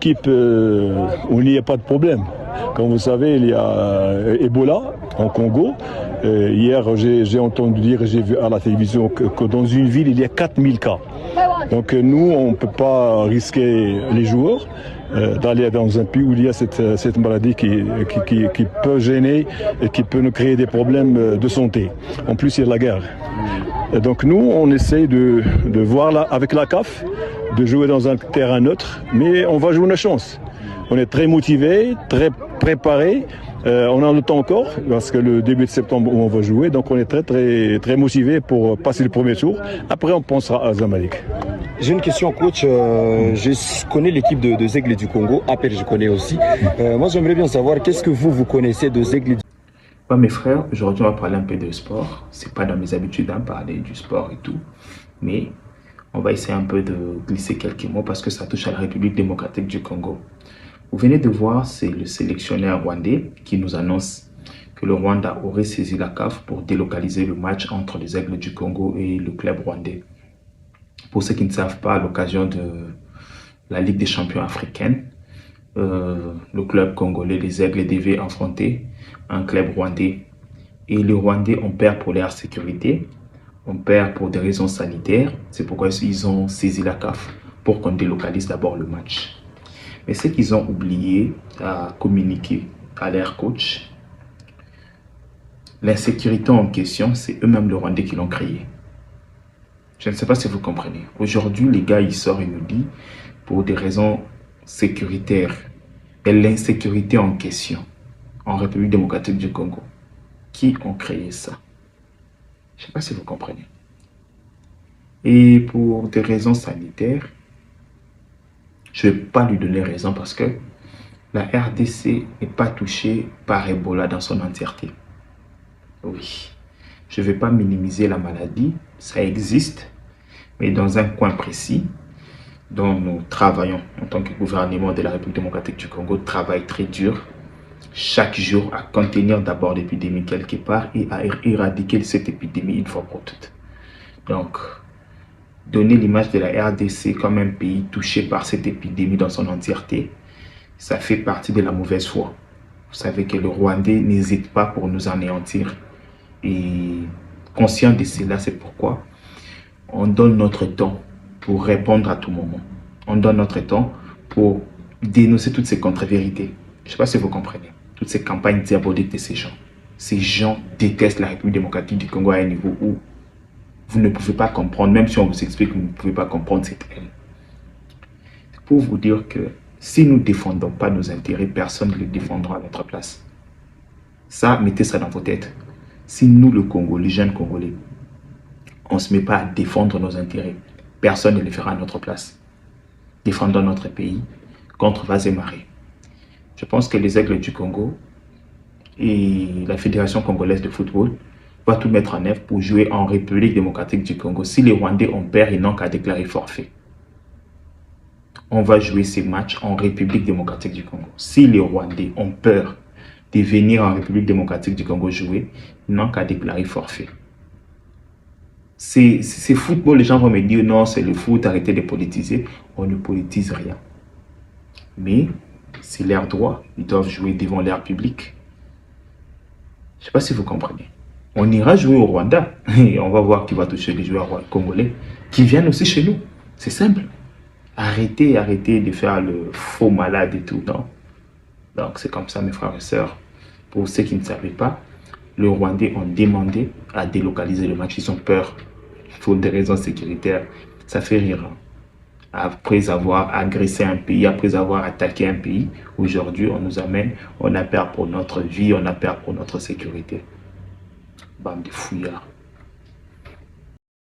équipe où il n'y a pas de problème. Comme vous savez, il y a Ebola en Congo. Hier, j'ai entendu dire, j'ai vu à la télévision que dans une ville, il y a 4000 cas. Donc nous, on ne peut pas risquer les joueurs d'aller dans un pays où il y a cette maladie qui peut gêner et qui peut nous créer des problèmes de santé. En plus, il y a la guerre. Et donc nous, on essaye de voir là, avec la CAF, de jouer dans un terrain neutre, mais on va jouer une chance. On est très motivés, très préparés. On a le temps encore, parce que le début de septembre où on va jouer, donc on est très motivés pour passer le premier tour. Après, on pensera à Zamalek. J'ai une question, coach. Je connais l'équipe de Zègles du Congo. Appel, je connais aussi. Moi, j'aimerais bien savoir, qu'est-ce que vous connaissez de Zègles du Congo? Mes frères, aujourd'hui, on va parler un peu de sport. C'est pas dans mes habitudes d'en parler du sport et tout. Mais on va essayer un peu de glisser quelques mots parce que ça touche à la République démocratique du Congo. Vous venez de voir, c'est le sélectionneur rwandais qui nous annonce que le Rwanda aurait saisi la CAF pour délocaliser le match entre les Aigles du Congo et le club rwandais. Pour ceux qui ne savent pas, à l'occasion de la Ligue des champions africaine, le club congolais, les Aigles, devaient affronter un club rwandais. Et les Rwandais, on perd pour leur sécurité, on perd pour des raisons sanitaires. C'est pourquoi ils ont saisi la CAF pour qu'on délocalise d'abord le match. Mais ce qu'ils ont oublié à communiquer à leur coach, l'insécurité en question, c'est eux-mêmes les Rwandais qui l'ont créée. Je ne sais pas si vous comprenez. Aujourd'hui, les gars, ils sortent et nous disent, pour des raisons sécuritaires, et l'insécurité en question, en République démocratique du Congo, qui ont créé ça? Je ne sais pas si vous comprenez. Et pour des raisons sanitaires, je ne vais pas lui donner raison parce que la RDC n'est pas touchée par Ebola dans son entièreté. Oui, je ne vais pas minimiser la maladie, ça existe, mais dans un coin précis dont nous travaillons en tant que gouvernement de la République démocratique du Congo, travaille très dur chaque jour à contenir d'abord l'épidémie quelque part et à éradiquer cette épidémie une fois pour toutes. Donc, donner l'image de la RDC comme un pays touché par cette épidémie dans son entièreté, ça fait partie de la mauvaise foi. Vous savez que le Rwandais n'hésite pas pour nous anéantir. Et conscient de cela, c'est pourquoi on donne notre temps pour répondre à tout moment. On donne notre temps pour dénoncer toutes ces contre-vérités. Je ne sais pas si vous comprenez. Toutes ces campagnes diaboliques de ces gens. Ces gens détestent la République démocratique du Congo à un niveau où vous ne pouvez pas comprendre, même si on vous explique, vous ne pouvez pas comprendre cette haine. Pour vous dire que si nous ne défendons pas nos intérêts, personne ne les défendra à notre place. Ça, mettez ça dans vos têtes. Si nous, le Congo, les jeunes Congolais, on ne se met pas à défendre nos intérêts, personne ne les fera à notre place. Défendons notre pays contre vents et marées. Je pense que les Aigles du Congo et la Fédération congolaise de football va tout mettre en œuvre pour jouer en République démocratique du Congo. Si les Rwandais ont peur, ils n'ont qu'à déclarer forfait. On va jouer ces matchs en République démocratique du Congo. Si les Rwandais ont peur de venir en République démocratique du Congo jouer, ils n'ont qu'à déclarer forfait. C'est football, les gens vont me dire non, c'est le foot, arrêtez de politiser. On ne politise rien. Mais c'est leur droit, ils doivent jouer devant leur public. Je ne sais pas si vous comprenez. On ira jouer au Rwanda et on va voir qui va toucher les joueurs congolais qui viennent aussi chez nous. C'est simple. Arrêtez de faire le faux malade et tout. Non. Donc c'est comme ça, mes frères et sœurs. Pour ceux qui ne savaient pas, les Rwandais ont demandé à délocaliser le match. Ils ont peur pour des raisons sécuritaires. Ça fait rire. Après avoir agressé un pays, après avoir attaqué un pays, aujourd'hui on nous amène, on a peur pour notre vie, on a peur pour notre sécurité. Bande de fouillards.